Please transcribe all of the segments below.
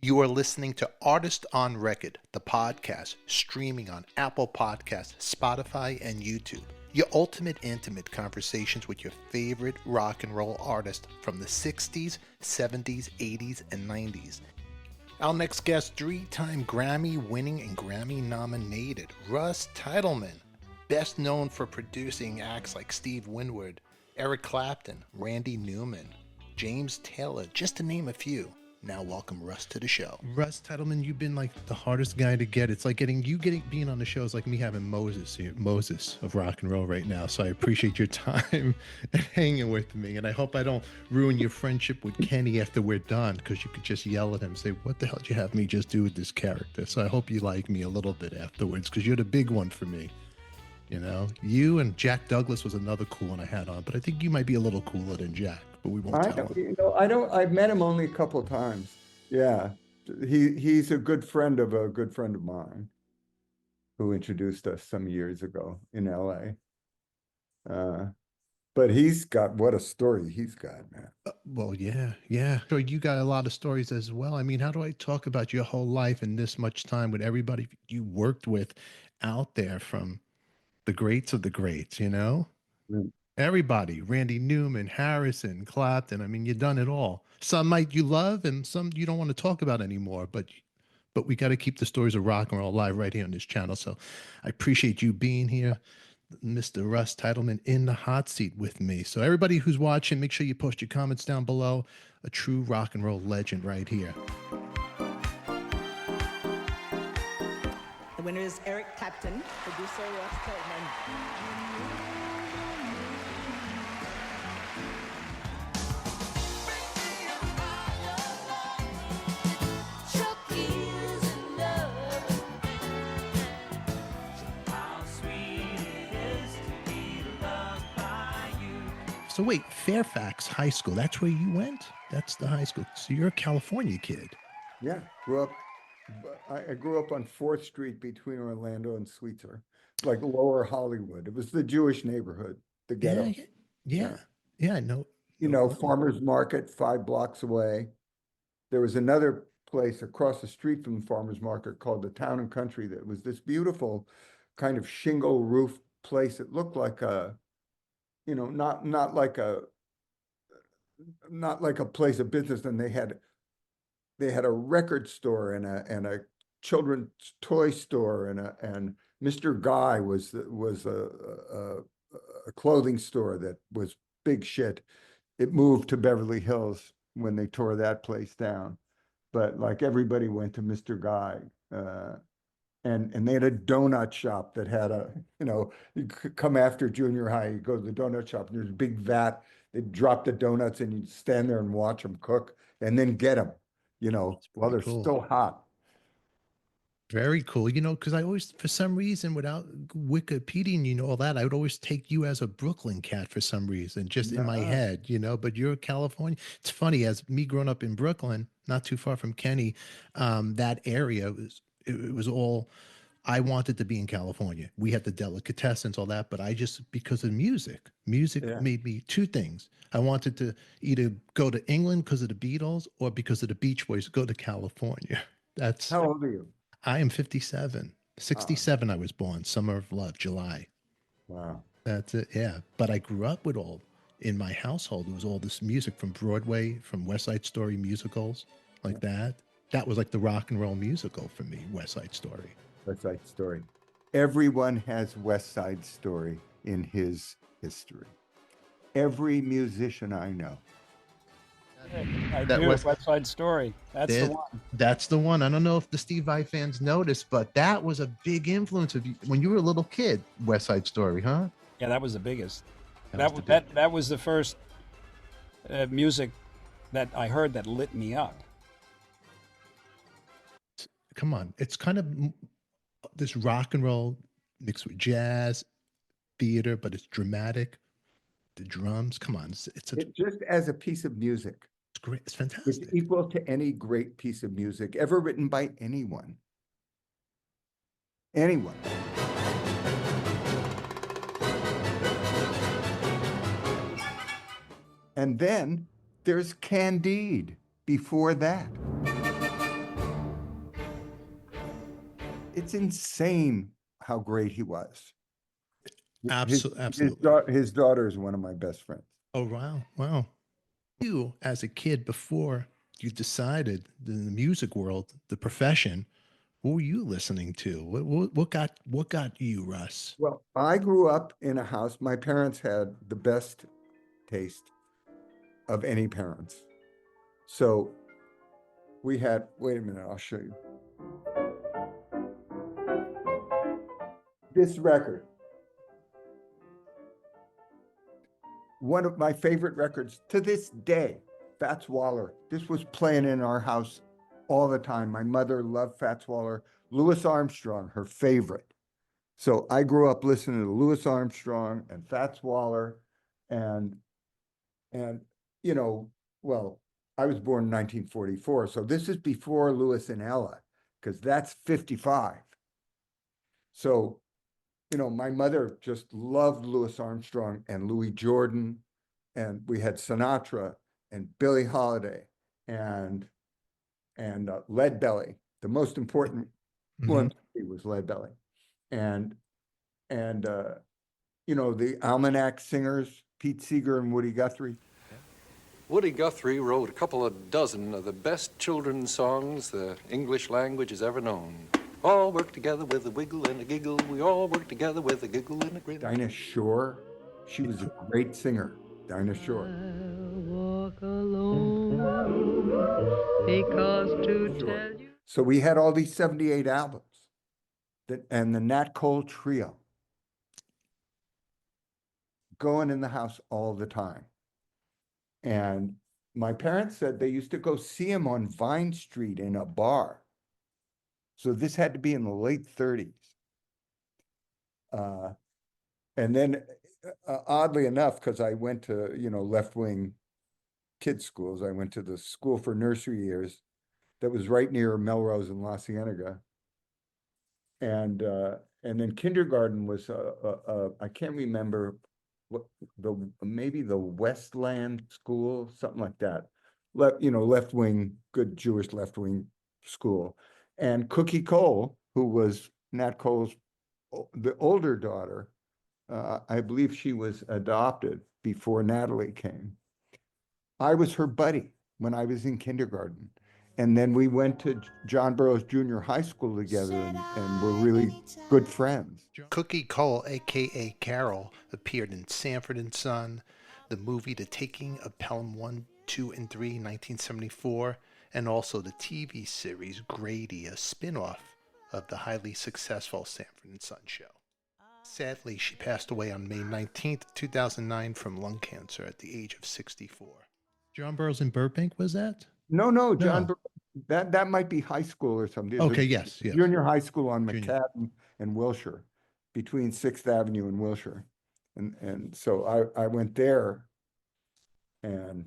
You are listening to Artist on Record, the podcast, streaming on Apple Podcasts, Spotify, and YouTube. Your ultimate intimate conversations with your favorite rock and roll artists from the 60s, 70s, 80s, and 90s. Our next guest, three-time Grammy-winning and Grammy-nominated Russ Titelman, best known for producing acts like Steve Winwood, Eric Clapton, Randy Newman, James Taylor, just to name a few. Now welcome Russ to the show. Russ Titelman, you've been like the hardest guy to get. It's like being on the show is like me having Moses of rock and roll right now. So I appreciate your time and hanging with me. And I hope I don't ruin your friendship with Kenny after we're done, because you could just yell at him and say, what the hell did you have me just do with this character? So I hope you like me a little bit afterwards, because you're the big one for me. You know, you and Jack Douglas was another cool one I had on, but I think you might be a little cooler than Jack, but we won't tell him. I've met him only a couple of times. Yeah. He's a good friend of a good friend of mine who introduced us some years ago in LA. But what a story he's got, man. Well, yeah. So you got a lot of stories as well. I mean, how do I talk about your whole life in this much time with everybody you worked with out there, from the greats of the greats, you know? Mm. Everybody, Randy Newman, Harrison, Clapton. I mean, you've done it all. Some you love and some you don't want to talk about anymore, but we got to keep the stories of rock and roll alive right here on this channel. So I appreciate you being here, Mr. Russ Titelman, in the hot seat with me. So everybody who's watching, make sure you post your comments down below. A true rock and roll legend right here. The winner is Eric Clapton, producer Russ Titelman. So wait, Fairfax High School, that's where you went? That's the high school. So you're a California kid. Yeah, I grew up on 4th Street between Orlando and Sweetser, like Lower Hollywood. It was the Jewish neighborhood, the ghetto. Yeah, I know. You know, Farmers Market 5 blocks away. There was another place across the street from the Farmers Market called the Town and Country that was this beautiful kind of shingle roof place. It looked like a, you know, not like a place of business. And they had a record store and a children's toy store and Mr. Guy was a clothing store that was big shit. It moved to Beverly Hills when they tore that place down, but like everybody went to Mr. Guy. And they had a donut shop that had you could come after junior high, you go to the donut shop and there's a big vat. They'd drop the donuts and you'd stand there and watch them cook and then get them, while they're still hot. Very cool. Because I always, for some reason, without Wikipedia, all that, I would always take you as a Brooklyn cat for some reason, just in my head, but you're a California. It's funny, as me growing up in Brooklyn, not too far from Kenny, that area it was all, I wanted to be in California. We had the delicatessens, all that, but because of music made me two things. I wanted to either go to England because of the Beatles or because of the Beach Boys, go to California. How old are you? I am 57. 67 I was born, summer of love, July. Wow. That's it, yeah. But I grew up with in my household, it was all this music from Broadway, from West Side Story musicals, like that. That was like the rock and roll musical for me, West Side Story. West Side Story. Everyone has West Side Story in his history. Every musician I know. West Side Story. That's the one. That's the one. I don't know if the Steve Vai fans noticed, but that was a big influence of you when you were a little kid. West Side Story, huh? Yeah, that was the biggest. That was the first music that I heard that lit me up. Come on, it's kind of this rock and roll mixed with jazz, theater, but it's dramatic. The drums, come on, it's just as a piece of music. It's great. It's fantastic. It's equal to any great piece of music ever written by anyone. Anyone. And then there's Candide before that. it's insane how great he was. Absolutely. His daughter is one of my best friends. Oh, wow. Wow. You, as a kid, before you decided the music world, the profession, what were you listening to? What got you, Russ? Well, I grew up in a house. My parents had the best taste of any parents. So we had, wait a minute, I'll show you. This record, one of my favorite records to this day, Fats Waller. This was playing in our house all the time. My mother loved Fats Waller. Louis Armstrong, her favorite. So I grew up listening to Louis Armstrong and Fats Waller, and you know, well, I was born in 1944, so this is before Louis and Ella, because that's 55. So, you know, my mother just loved Louis Armstrong and Louis Jordan, and we had Sinatra and Billie Holiday and Lead Belly. The most important one was Lead Belly, and you know, the Almanac singers, Pete Seeger and Woody Guthrie. Woody Guthrie wrote a couple of dozen of the best children's songs the English language has ever known. All work together with a wiggle and a giggle. We all work together with a giggle and a grin. Dinah Shore, she was a great singer, Dinah Shore. Walk alone because to tell you. So we had all these 78 albums and the Nat Cole Trio going in the house all the time. And my parents said they used to go see him on Vine Street in a bar. So this had to be in the late 30s. And then oddly enough, because I went to, you know, left-wing kids schools, I went to the school for nursery years that was right near Melrose and La Cienega. And then kindergarten was, I can't remember what maybe the Westland School, something like that. Left-wing, good Jewish left-wing school. And Cookie Cole, who was Nat Cole's the older daughter, I believe she was adopted before Natalie came. I was her buddy when I was in kindergarten. And then we went to John Burroughs Junior High School together and were really good friends. Cookie Cole, a.k.a. Carol, appeared in Sanford and Son, the movie The Taking of Pelham 1, 2, and 3, 1974, and also the TV series Grady, a spin-off of the highly successful Sanford and Son show. Sadly, she passed away on May 19th, 2009 from lung cancer at the age of 64. John Burroughs in Burbank, was that? No, John. That might be high school or something. Okay, yes. Junior high school on McCadden and Wilshire, between 6th Avenue and Wilshire. And so I went there, and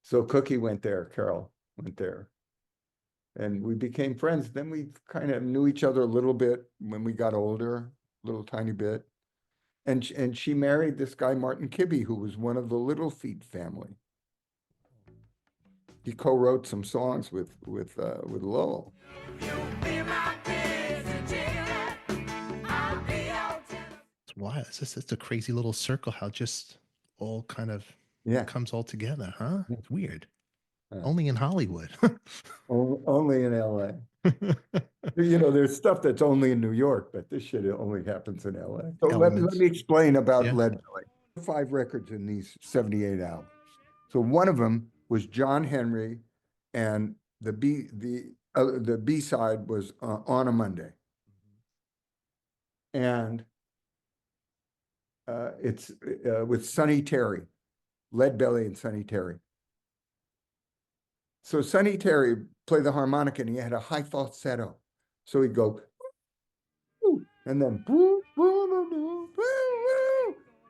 so Cookie went there, Carol went there. And we became friends. Then we kind of knew each other a little bit when we got older, a little tiny bit. And she married this guy, Martin Kibbe, who was one of the Little Feat family. He co-wrote some songs with Lowell. It's wild. It's a crazy little circle how just all kind of comes all together, huh? It's weird. Only in Hollywood. Only in LA. You know, there's stuff that's only in New York, but this shit only happens in LA. So let me explain about Lead Belly. 5 records in these 78 albums. So one of them was John Henry, and the B side was On a Monday, and it's with Sonny Terry, Lead Belly and Sonny Terry. So Sonny Terry played the harmonica, and he had a high falsetto. So he'd go, and then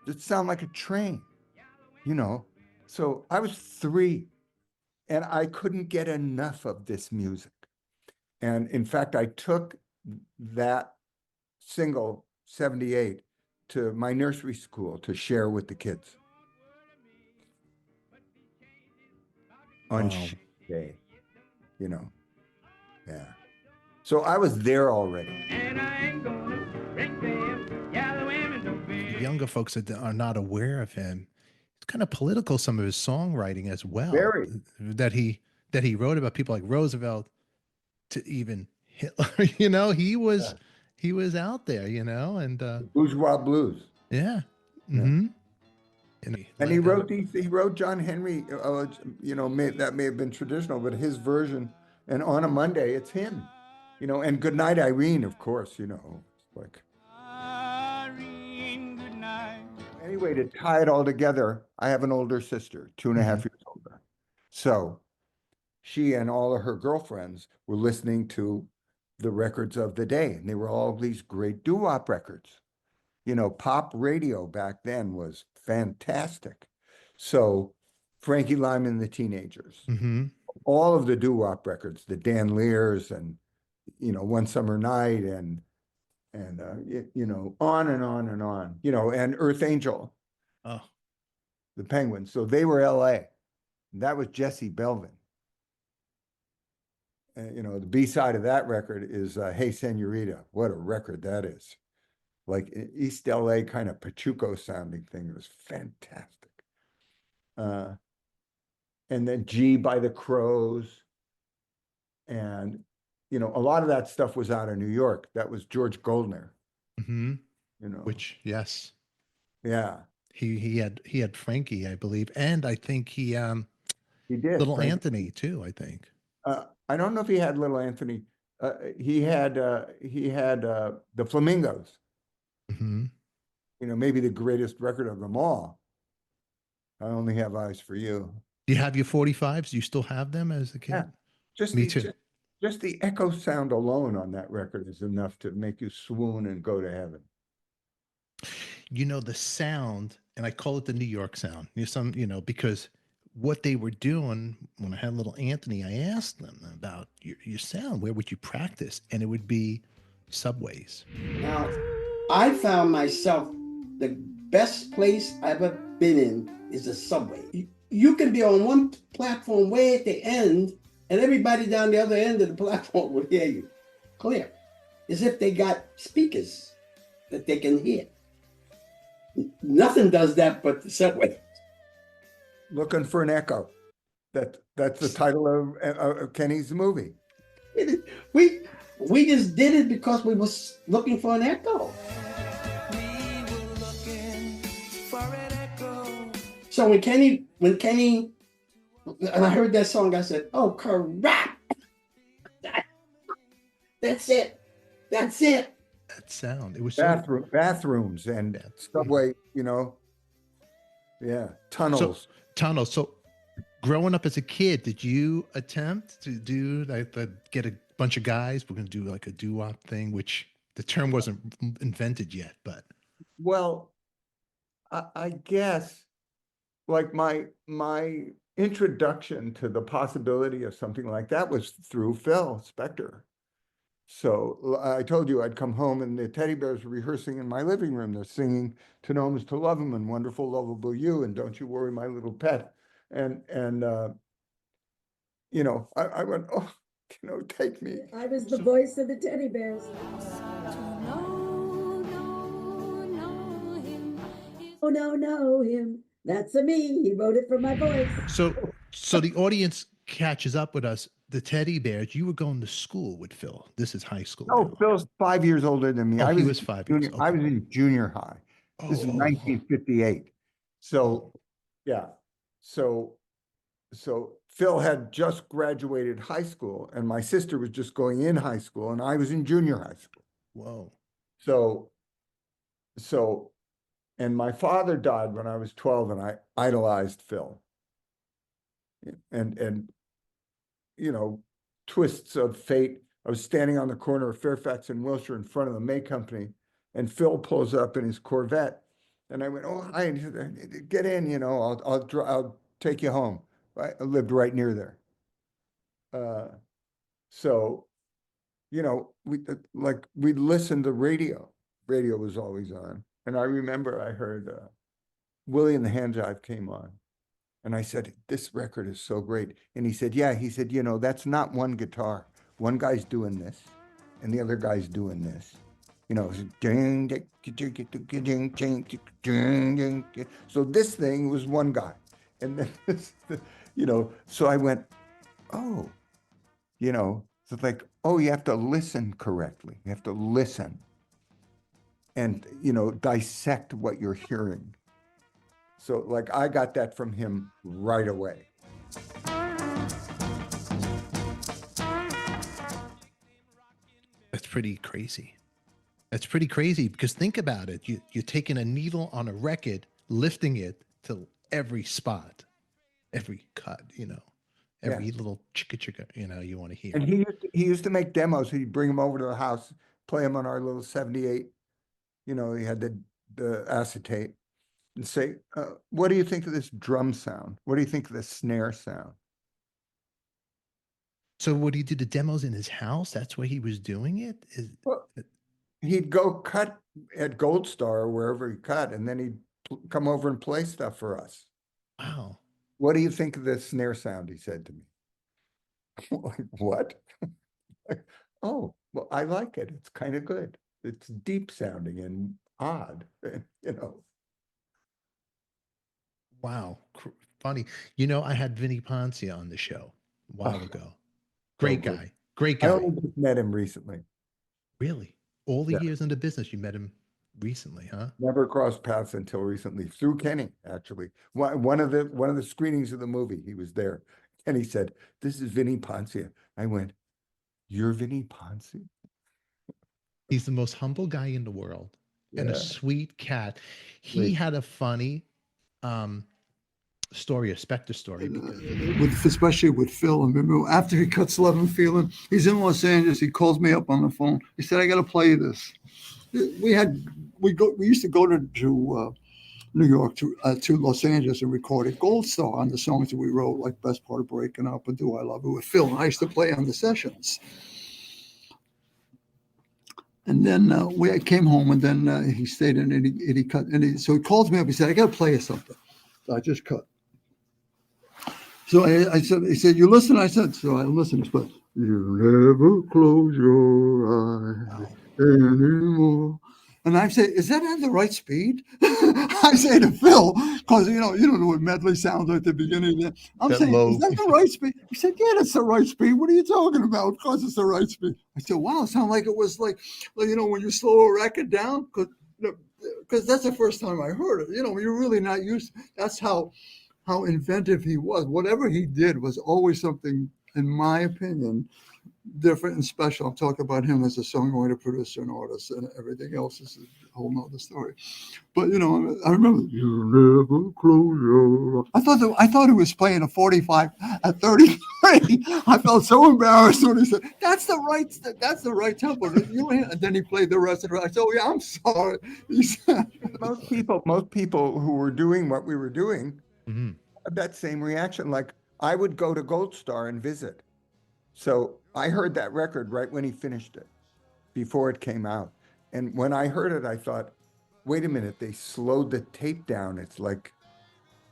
it sounded like a train, you know. So I was 3, and I couldn't get enough of this music. And in fact, I took that single, 78, to my nursery school to share with the kids. On day, you know, yeah. So I was there already. The younger folks that are not aware of him, it's kind of political, some of his songwriting as well, Very. that he wrote about people like Roosevelt to even Hitler. You know, he was out there, you know, and Bourgeois blues. yeah. Yeah. Mm-hmm. And he wrote he wrote John Henry, you know, that may have been traditional, but his version, and On a Monday, it's him, you know, and Goodnight Irene, of course, you know, like. Anyway, to tie it all together, I have an older sister, 2.5 years older. So she and all of her girlfriends were listening to the records of the day, and they were all these great doo-wop records. You know, pop radio back then was fantastic. So Frankie Lyman and the Teenagers, all of the doo-wop records, the Dan Lears and, you know, One Summer Night and you know, on and on and on, you know, and Earth Angel, Oh, the Penguins. So they were LA. That was Jesse Belvin. You know, the B-side of that record is Hey Senorita. What a record that is. Like East LA kind of Pachuco sounding thing. It was fantastic. And then G by the Crows. And, you know, a lot of that stuff was out of New York. That was George Goldner. You know, which, yes, yeah, he had Frankie, I believe, and I think he did. Little Frank. Anthony too, I think. I don't know if he had Little Anthony. He had the Flamingos. You know, maybe the greatest record of them all. I Only Have Eyes for You. Do you have your 45s? Do you still have them as a kid? Yeah, just Me the too. just the echo sound alone on that record is enough to make you swoon and go to heaven. You know, the sound, and I call it the New York sound. You know, because what they were doing when I had Little Anthony, I asked them about your sound. Where would you practice? And it would be subways. Now, I found myself the best place I've ever been in is the subway. You can be on one platform way at the end, and everybody down the other end of the platform will hear you clear, as if they got speakers that they can hear. Nothing does that but the subway. Looking for an echo. That's the title of Kenny's movie. We just did it because we was looking for an echo. So when Kenny, and I heard that song, I said, "Oh, crap! That's it. That's it." That sound. It was Bathrooms and subway. You know, yeah, tunnels. Tunnels. So, growing up as a kid, did you attempt to do get a bunch of guys? We're going to do like a doo-wop thing, which the term wasn't invented yet, but. Well, I guess like my introduction to the possibility of something like that was through Phil Spector. So I told you I'd come home and the teddy bears were rehearsing in my living room. They're singing To Know 'Em Is to Love 'Em and Wonderful Lovable You and Don't You Worry My Little Pet. And you know, I went, oh, you know, take me. I was the voice of the teddy bears. Oh, no, know him. That's me. He wrote it for my voice. So the audience catches up with us. The teddy bears, you were going to school with Phil. This is high school. Oh, now. Phil's 5 years older than me. Oh, I he was 5 years. I was in junior high. This is 1958. So, yeah. So Phil had just graduated high school and my sister was just going in high school and I was in junior high school. Whoa. So, and my father died when I was 12 and I idolized Phil. And you know, twists of fate. I was standing on the corner of Fairfax and Wilshire in front of the May Company, and Phil pulls up in his Corvette, and I went, "Oh, hi, get in, you know, I'll take you home." I lived right near there. So, you know, we'd listen to radio. Radio was always on, and I remember I heard Willie and the Hand Jive came on. And I said, "This record is so great." And he said, "Yeah," he said, "You know, that's not one guitar. One guy's doing this, and the other guy's doing this. So this thing was one guy. And then, so I went, oh, so it's like, oh, you have to listen correctly. You have to listen and, dissect what you're hearing. So like I got that from him right away. That's pretty crazy. That's pretty crazy because think about it. You're taking a needle on a record, lifting it to every spot, every cut, every little chicka chicka, you want to hear. And he used to make demos. He'd bring them over to the house, play them on our little 78. He had the acetate and say, what do you think of this drum sound? What do you think of the snare sound? So would he do the demos in his house? That's where he was doing it? Well, he'd go cut at Gold Star or wherever he cut, and then he'd come over and play stuff for us. Wow. What do you think of the snare sound? He said to me. Like, what? Like, oh, well, I like it. It's kind of good. It's deep sounding and odd, Wow. Funny. I had Vinnie Poncia on the show a while ago. Great guy. Great guy. I only just met him recently. Really? All the years in the business, you met him recently, huh? Never crossed paths until recently, through Kenny, actually. One of the screenings of the movie, he was there. And he said, this is Vinnie Poncia. I went, you're Vinnie Poncia? He's the most humble guy in the world and a sweet cat. He had a funny story, a Spectre story. Especially with Phil. I remember after he cuts Love and Feeling, he's in Los Angeles. He calls me up on the phone. He said, I got to play you this. We used to go to New York to Los Angeles and record at Gold Star on the songs that we wrote, like Best Part of Breaking Up and Do I Love It with Phil. And I used to play on the sessions. And then I came home, and then he stayed in and he cut. So he calls me up. He said, I got to play you something. So I just cut. So I said, he said, you listen? I said, so I listened. But you never close your eyes anymore. And I say, is that at the right speed? I say to Phil, because you don't know what medley sounds like at the beginning. I'm saying, is that the right speed? He said, yeah, that's the right speed. What are you talking about? Of course it's the right speed. I said, wow, it sounded like it was like when you slow a record down, because that's the first time I heard it. You're really not used. That's how inventive he was. Whatever he did was always something, in my opinion, different and special. I'm talking about him as a songwriter, producer, and artist, and everything else is a whole nother story. But I remember you never close your eyes. I thought he was playing a 45 at 33. I felt so embarrassed when he said, that's the right tempo. And then he played the rest of it. I said, oh yeah, I'm sorry. He said, most people who were doing what we were doing had that same reaction. Like I would go to Gold Star and visit. So I heard that record right when he finished it, before it came out. And when I heard it, I thought, wait a minute, they slowed the tape down. It's like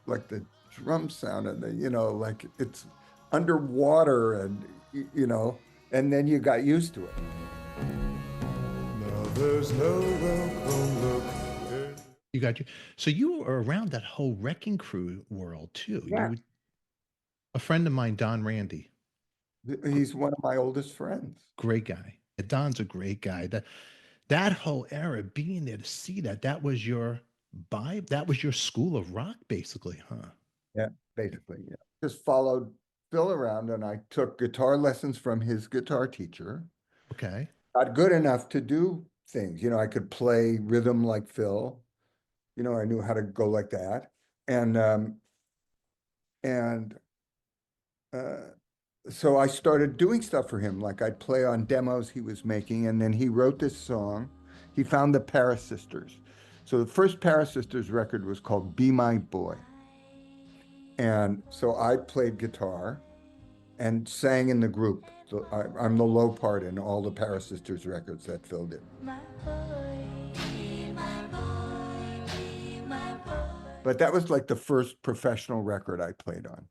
the drum sound and like it's underwater and, and then you got used to it. Now there's no welcome look. You got you. So you were around that whole Wrecking Crew world too. Yeah. A friend of mine, Don Randy. He's one of my oldest friends. Great guy. Don's a great guy. That whole era, being there to see that was your vibe. That was your school of rock, basically, huh? Yeah, basically. Yeah. Just followed Phil around, and I took guitar lessons from his guitar teacher. Okay. Got good enough to do things. I could play rhythm like Phil. I knew how to go like that, so I started doing stuff for him. Like I'd play on demos he was making, and then he wrote this song. He found the Paris Sisters. So the first Paris Sisters record was called Be My Boy. And so I played guitar and sang in the group. So I'm the low part in all the Paris Sisters records that Phil did. But that was like the first professional record I played on.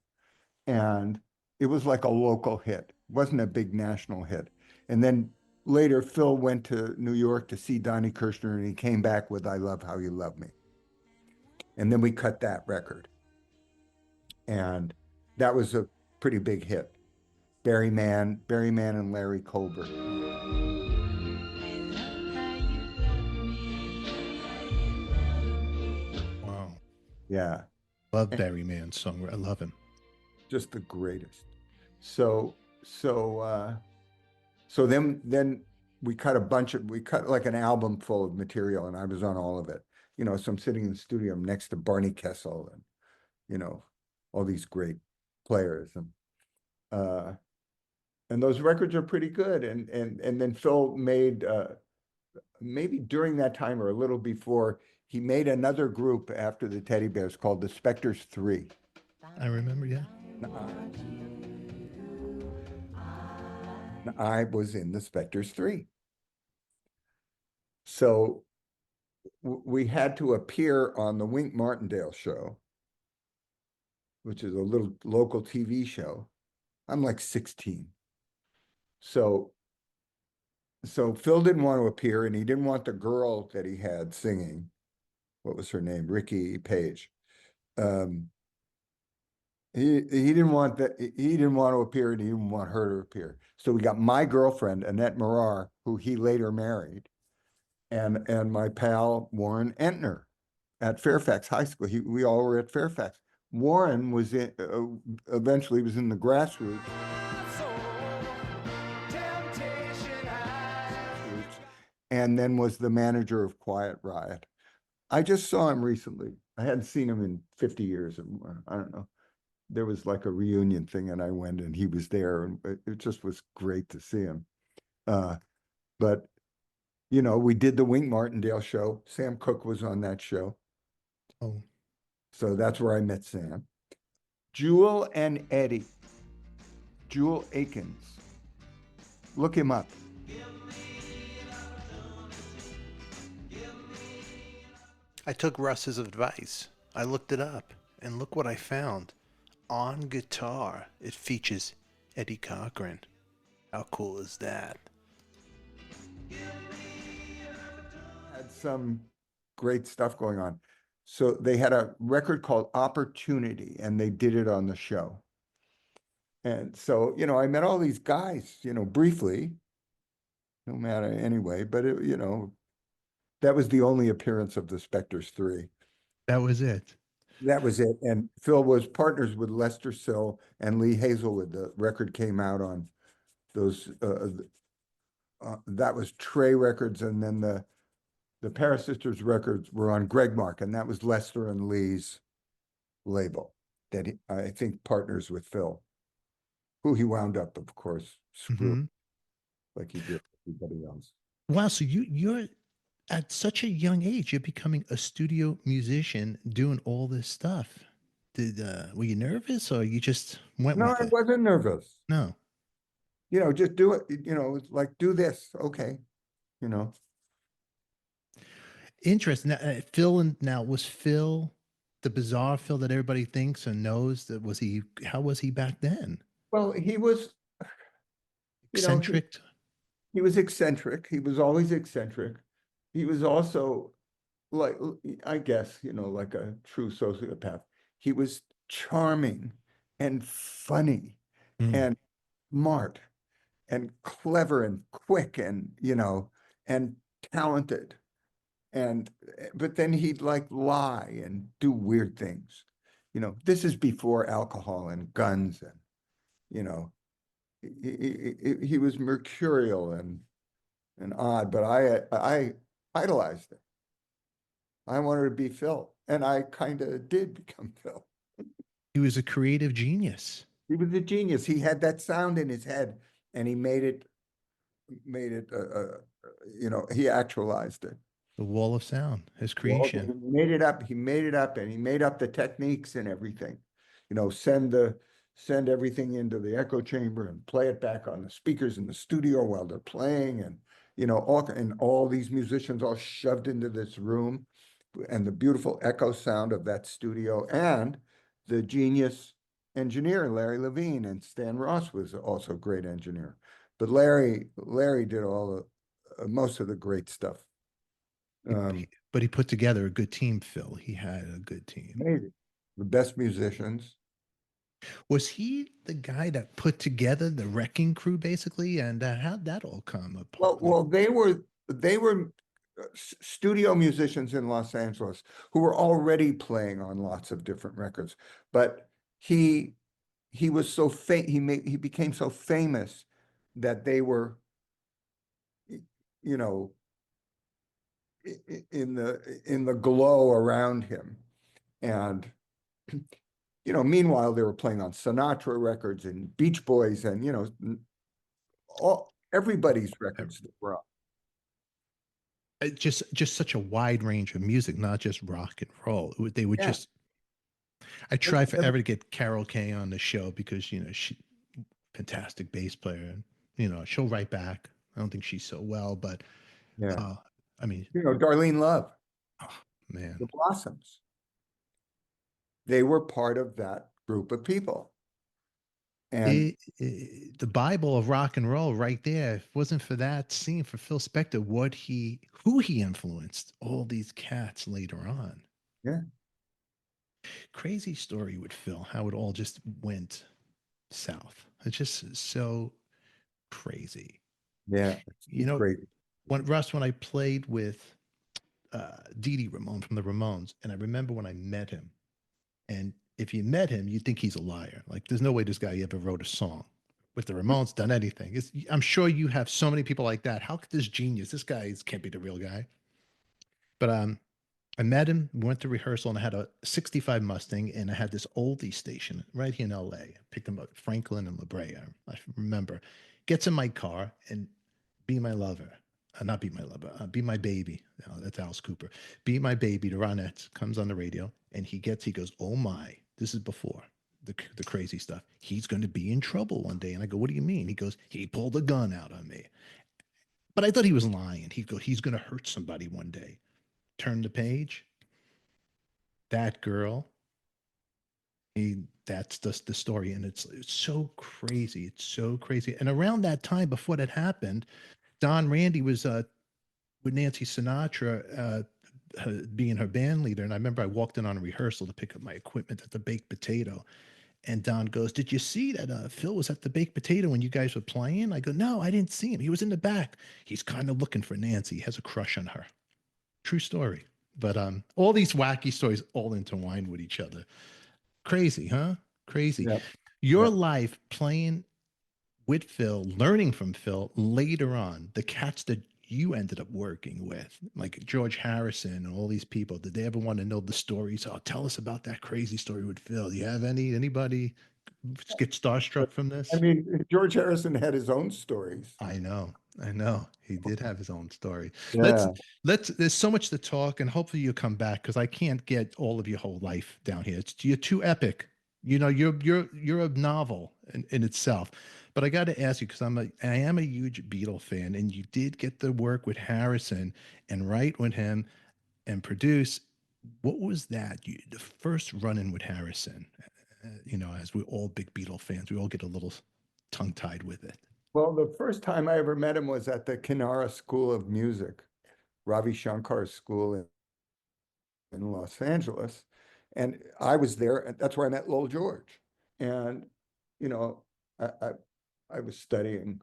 And it was like a local hit. It wasn't a big national hit. And then later, Phil went to New York to see Donnie Kirshner, and he came back with "I Love How You Love Me," and then we cut that record, and that was a pretty big hit. Barry Mann, and Larry Colbert. Wow. Yeah, Love Barry Mann's song. I love him. just the greatest. So then we cut like an album full of material, and I was on all of it. So I'm sitting in the studio next to Barney Kessel and all these great players, and those records are pretty good. And then Phil made maybe during that time or a little before, he made another group after the Teddy Bears called the Spectres 3. I remember, yeah. I was in the Spectres 3. So we had to appear on the Wink Martindale show, which is a little local TV show. I'm like 16. So Phil didn't want to appear, and he didn't want the girl that he had singing. What was her name? Rickie Page. He didn't want that. He didn't want to appear, and he didn't want her to appear. So we got my girlfriend, Annette Marar, who he later married, and my pal Warren Entner at Fairfax High School. We all were at Fairfax. Warren was eventually was in the Grassroots. And then was the manager of Quiet Riot. I just saw him recently. I hadn't seen him in 50 years. I don't know. There was like a reunion thing, and I went, and he was there, and it just was great to see him. But we did the Wink Martindale show. Sam Cooke was on that show. Oh. So that's where I met Sam. Jewel and Eddie. Jewel Akins. Look him up. I took Russ's advice. I looked it up, and look what I found. On guitar, it features Eddie Cochran. How cool is that? Had some great stuff going on. So they had a record called Opportunity, and they did it on the show. And so, I met all these guys, briefly, no matter anyway, but that was the only appearance of the Spectres 3. That was it. That was it. And Phil was partners with Lester Sill and Lee Hazelwood. The record came out on those, that was Trey Records, and then the Paris Sisters records were on Greg Mark, and that was Lester and Lee's label that I think partners with Phil, who he wound up, of course, screwed like he did everybody else. Wow, so you're at such a young age, you're becoming a studio musician, doing all this stuff. Were you nervous, or you just went with it? No, I wasn't nervous. No. Just do it. It's like, do this. Okay. Interesting. Now, was Phil the bizarre Phil that everybody thinks and knows? How was he back then? Well, he was eccentric. He was eccentric. He was always eccentric. He was also, like, I guess, like a true sociopath. He was charming and funny and smart and clever and quick and, and talented. But then he'd like lie and do weird things. This is before alcohol and guns, and, he was mercurial and odd, but I idolized him. I wanted to be Phil, and I kind of did become Phil. He was a creative genius. He was a genius. He had that sound in his head, and he made it, he actualized it. The wall of sound, his creation. Well, he made it up, and he made up the techniques and everything. Send everything into the echo chamber and play it back on the speakers in the studio while they're playing, and all these musicians all shoved into this room, and the beautiful echo sound of that studio, and the genius engineer Larry Levine, and Stan Ross was also a great engineer. But Larry did all the most of the great stuff. But he put together a good team, Phil. He had a good team. Amazing. The best musicians. Was he the guy that put together the Wrecking Crew, basically? And how'd that all come apart? Well, they were studio musicians in Los Angeles who were already playing on lots of different records, but he was so he became so famous that they were, you know, in the glow around him. And you know, meanwhile they were playing on Sinatra records and Beach Boys and, you know, everybody's records that were up. Just such a wide range of music, not just rock and roll. They would just. I try forever to get Carol Kay on the show because, you know, she fantastic bass player, and you know she'll write back. I don't think she's so well, but I mean, you know, Darlene Love, man, the Blossoms. They were part of that group of people. And the Bible of rock and roll right there. If it wasn't for that scene, for Phil Spector, who he influenced all these cats later on. Yeah. Crazy story with Phil, how it all just went south. It's just so crazy. Yeah. You know, great. when I played with Dee Dee Ramone from the Ramones, and I remember when I met him, and if you met him, you'd think he's a liar. Like, there's no way this guy ever wrote a song with the Ramones, done anything. I'm sure you have so many people like that. How could this genius, this guy can't be the real guy. But I met him, went to rehearsal, and I had a 65 Mustang, and I had this oldie station right here in LA. I picked him up, Franklin and La Brea. I remember. Gets in my car and Be My Lover. Not Be My Lover, Be My Baby. That's Alice Cooper. Be My Baby, the Ronettes, comes on the radio, and he goes, oh my, this is before the crazy stuff. He's going to be in trouble one day. And I go, what do you mean? He goes, he pulled a gun out on me. But I thought he was lying. He'd go, he's going to hurt somebody one day. Turn the page. That girl. That's just the story. And it's so crazy. It's so crazy. And around that time, before that happened, Don Randy was with Nancy Sinatra being her band leader. And I remember I walked in on a rehearsal to pick up my equipment at the Baked Potato. And Don goes, did you see that Phil was at the Baked Potato when you guys were playing? I go, no, I didn't see him. He was in the back. He's kind of looking for Nancy. He has a crush on her. True story. But all these wacky stories all intertwined with each other. Crazy, huh? Crazy. Yep. Your life playing with Phil, learning from Phil later on, the cats that you ended up working with, like George Harrison and all these people, did they ever want to know the stories? Oh, tell us about that crazy story with Phil. Do you have anybody get starstruck from this? I mean, George Harrison had his own stories. I know. He did have his own story. Yeah. There's so much to talk, and hopefully you'll come back because I can't get all of your whole life down here. You're too epic. You know, you're a novel in itself. But I got to ask you, because I am a huge Beatle fan, and you did get to work with Harrison and write with him and produce. What was that? The first run-in with Harrison, you know, as we're all big Beatle fans, we all get a little tongue-tied with it. Well, the first time I ever met him was at the Kinara School of Music, Ravi Shankar's school in Los Angeles. And I was there, and that's where I met Lowell George. And, you know, I was studying.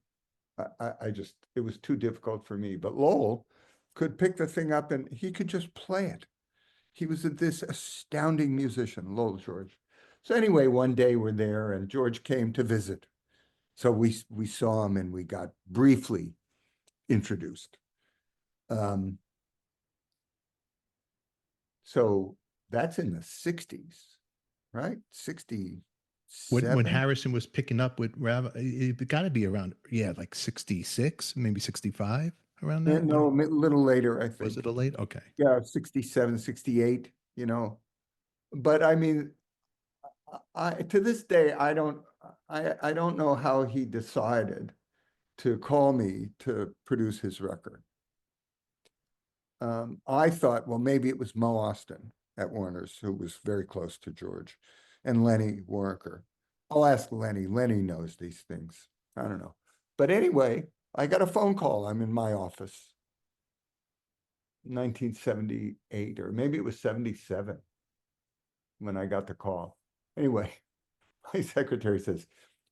It was too difficult for me. But Lowell could pick the thing up and he could just play it. He was this astounding musician, Lowell George. So anyway, one day we're there and George came to visit. So we saw him and we got briefly introduced. So that's in the 60s, right? 60. When Harrison was picking up with Rav, it got to be around, like 66, maybe 65, around that? No, a little later, I think. Was it a late? Okay. Yeah, 67, 68, you know. But I mean, to this day, I don't know how he decided to call me to produce his record. I thought, well, maybe it was Mo Austin at Warner's, who was very close to George, and Lenny Waronker. I'll ask Lenny. Lenny knows these things. I don't know. But anyway, I got a phone call. I'm in my office. 1978, or maybe it was 77 when I got the call. Anyway, my secretary says,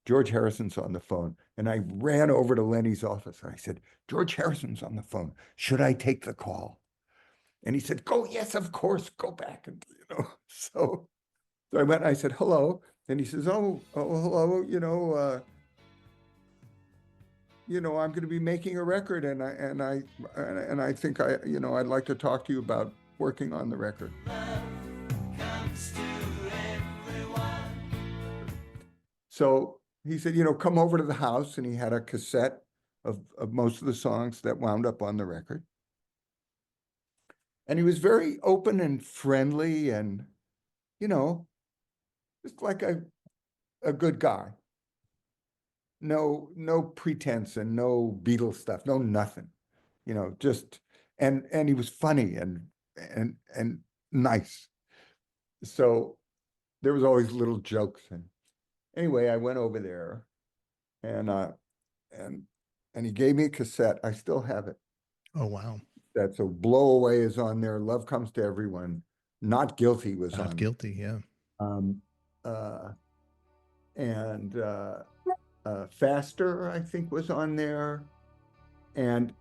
George Harrison's on the phone. And I ran over to Lenny's office and I said, George Harrison's on the phone. Should I take the call? And he said, go, yes, of course, go back. And, so I went and I said, hello. And he says, oh, hello, I'm going to be making a record, and I think I'd like to talk to you about working on the record. So he said, come over to the house, and he had a cassette of most of the songs that wound up on the record. And he was very open and friendly, and just like a good guy. No pretense and no Beatles stuff, no nothing, just, and he was funny and nice. So there was always little jokes. And anyway, I went over there and he gave me a cassette. I still have it. Oh, wow. That's so Blow Away is on there. Love Comes to Everyone. Not Guilty was on. Not Guilty, yeah. Faster, I think, was on there, and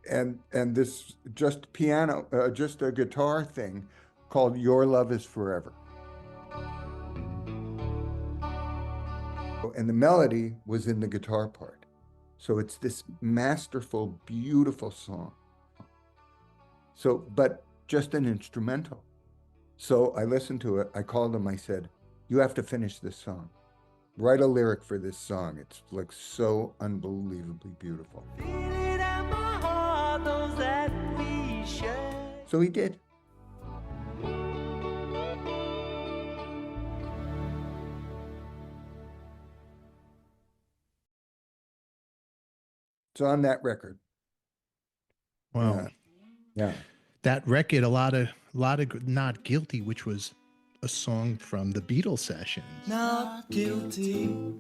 this just piano, just a guitar thing called Your Love Is Forever. And the melody was in the guitar part. So it's this masterful, beautiful song. So, but just an instrumental. So I listened to it. I called him. I said, you have to finish this song. Write a lyric for this song. It's like so unbelievably beautiful. So he did. It's on that record. Wow. Yeah. That record, a lot of Not Guilty, which was a song from the Beatles sessions. Not guilty.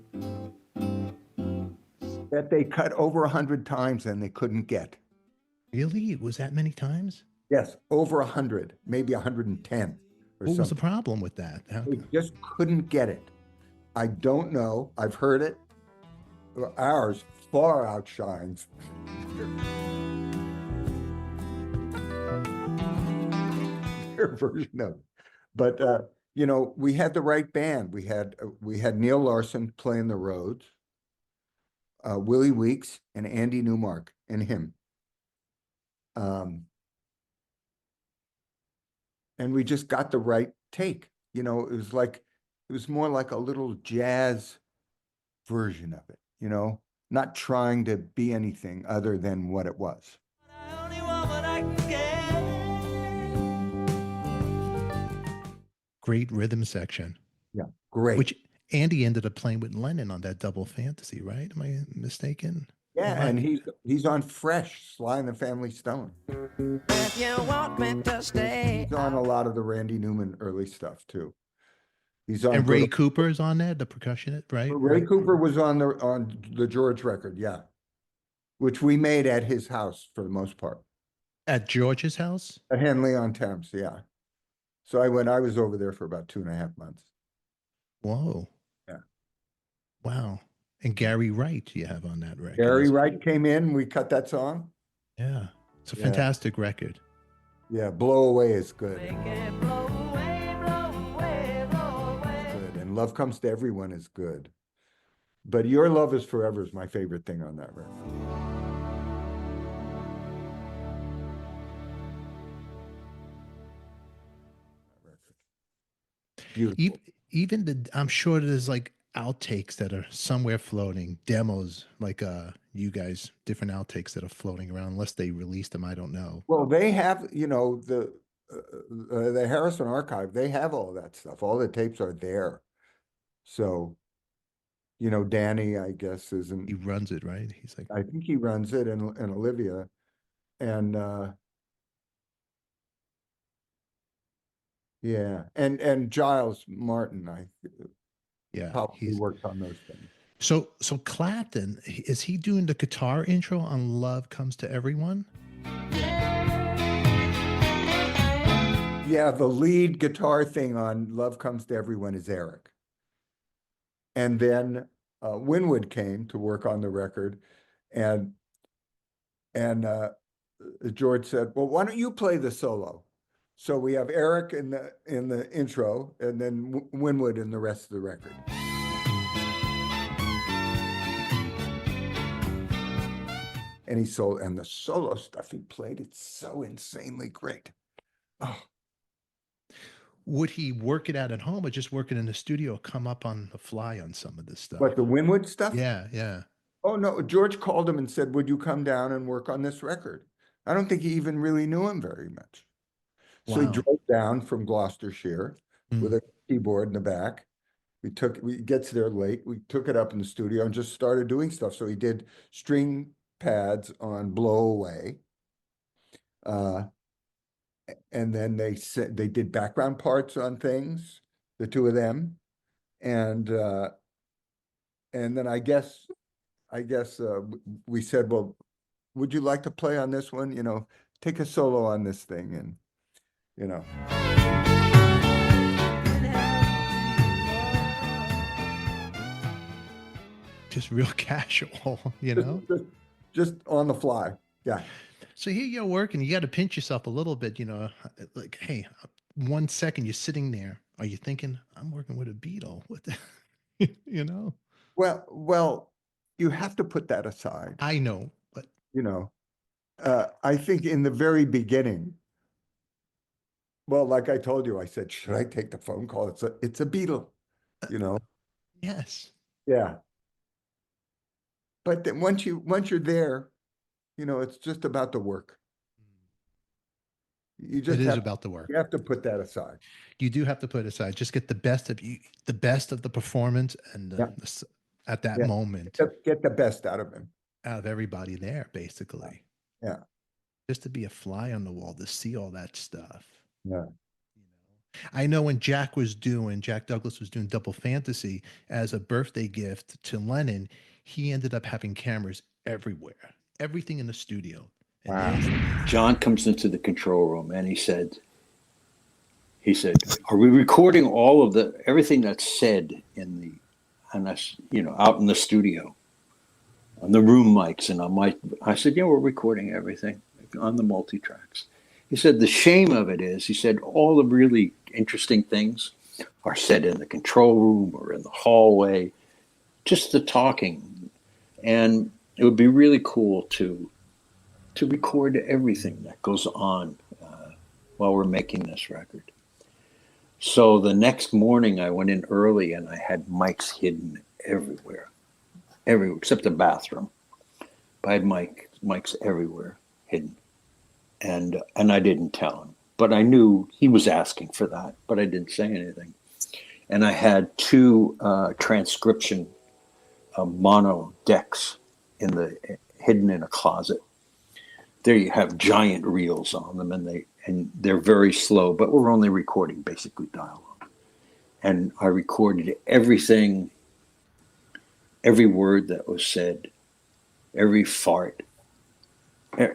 That they cut over 100 times and they couldn't get. Really? It was that many times? Yes, over 100, maybe 110 or What was the something. problem with that? They just couldn't get it. I don't know. I've heard it. Ours far outshines. Their version of it. But we had the right band. We had Neil Larson playing the Rhodes, Willie Weeks and Andy Newmark and him. And we just got the right take. It was more like a little jazz version of it, not trying to be anything other than what it was. Great rhythm section. Yeah, great. Which Andy ended up playing with Lennon on that double fantasy, right? Am I mistaken? Yeah, and he's on Fresh, Sly and the Family Stone. If you want me to stay. He's on a lot of the Randy Newman early stuff too. He's on. And Ray Cooper is on there, the percussionist, right? Ray Cooper was on the George record, yeah, which we made at his house for the most part. At George's house? At Henley-on-Thames, yeah. So I was over there for about 2.5 months. Whoa. Yeah. Wow. And Gary Wright you have on that record. Gary Wright came in, we cut that song. Yeah. It's a fantastic record. Yeah, Blow Away is good. Blow away, blow away, blow away. Good. And Love Comes to Everyone is good. But Your Love Is Forever is my favorite thing on that record. Beautiful. Even I'm sure there's like outtakes that are somewhere floating, demos like you guys, different outtakes that are floating around, unless they released them. I don't know. Well, they have, the Harrison Archive, they have all that stuff. All the tapes are there. So, Danny, I guess, isn't. He runs it, right? He's like, I think he runs it, and Olivia, and yeah, and Giles Martin, yeah, probably works on those things. So Clapton, is he doing the guitar intro on Love Comes to Everyone? Yeah, the lead guitar thing on Love Comes to Everyone is Eric. And then Winwood came to work on the record, and George said, "Well, why don't you play the solo?" So we have Eric in the intro, and then Winwood in the rest of the record. And the solo stuff he played, it's so insanely great. Oh. Would he work it out at home or just work it in the studio, come up on the fly on some of this stuff? What, the Winwood stuff? Yeah, yeah. Oh, no, George called him and said, "Would you come down and work on this record?" I don't think he even really knew him very much. So he Wow. drove down from Gloucestershire with a keyboard in the back. We gets there late. We took it up in the studio and just started doing stuff. So he did string pads on Blow Away. And then they did background parts on things, the two of them. And then I guess we said, "Well, would you like to play on this one? You know, take a solo on this thing." And, you know. Just real casual, you know? Just on the fly. Yeah. So here you're working, you got to pinch yourself a little bit, you know, like, hey, 1 second you're sitting there. Are you thinking, I'm working with a Beatle? What the, you know? Well, you have to put that aside. I know, but you know, I think in the very beginning, well, like I told you, I said, "Should I take the phone call? It's a Beatle," you know? yes. Yeah. But then once you're there, you know, it's just about the work. You just It is have, about the work. You have to put that aside. You do have to put it aside. Just get the best of you, the best of the performance, and at that Yeah. moment, Get the best out of him. out of everybody there, basically. Yeah. Just to be a fly on the wall to see all that stuff. Yeah. I know when Jack Douglas was doing Double Fantasy as a birthday gift to Lennon, he ended up having cameras everywhere, everything in the studio. Wow. John comes into the control room and he said, "Are we recording all of everything that's said out in the studio, on the room mics and on my?" I said, "Yeah, we're recording everything on the multi-tracks." He said, "The shame of it is," he said, "all the really interesting things are said in the control room or in the hallway, just the talking. And it would be really cool to record everything that goes on while we're making this record." So the next morning I went in early and I had mics hidden everywhere except the bathroom. I had mics everywhere hidden. And I didn't tell him, but I knew he was asking for that, but I didn't say anything. And I had two transcription mono decks hidden in a closet. There you have giant reels on them, and they're very slow, but we're only recording basically dialogue. And I recorded everything, every word that was said, every fart,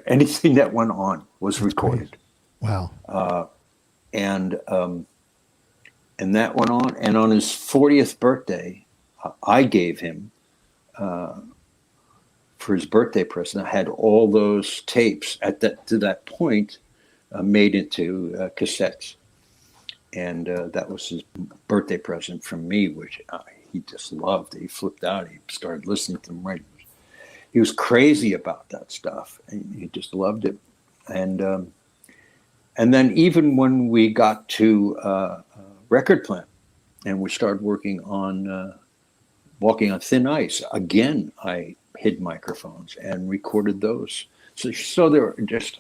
anything that went on was recorded. Wow. And that went on. And on his 40th birthday, I gave him, for his birthday present, I had all those tapes to that point made into cassettes. And that was his birthday present from me, which he just loved. He flipped out. He started listening to them right. He was crazy about that stuff, and he just loved it. And then even when we got to Record Plant and we started working on Walking on Thin Ice, again, I hid microphones and recorded those. So there were just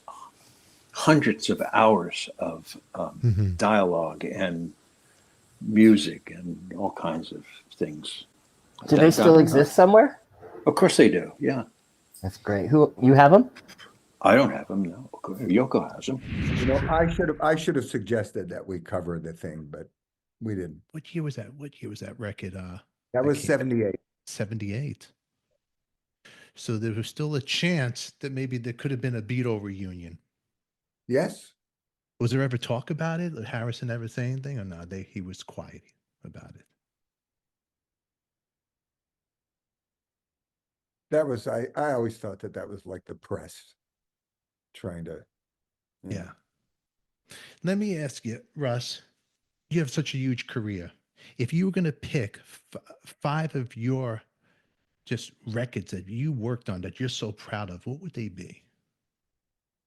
hundreds of hours of dialogue and music and all kinds of things. Do they still exist somewhere? Of course they do, yeah. That's great. Who, you have them? I don't have them, no. Yoko has them. You know, I should have suggested that we cover the thing, but we didn't. What year was that? What year was that record? That was 78. 78. So there was still a chance that maybe there could have been a Beatle reunion. Yes. Was there ever talk about it? Did Harrison ever say anything, or no? He was quiet about it. That was, I always thought that was like the press trying to, you know. Yeah. Let me ask you, Russ, you have such a huge career. If you were going to pick 5 of your just records that you worked on that you're so proud of, what would they be?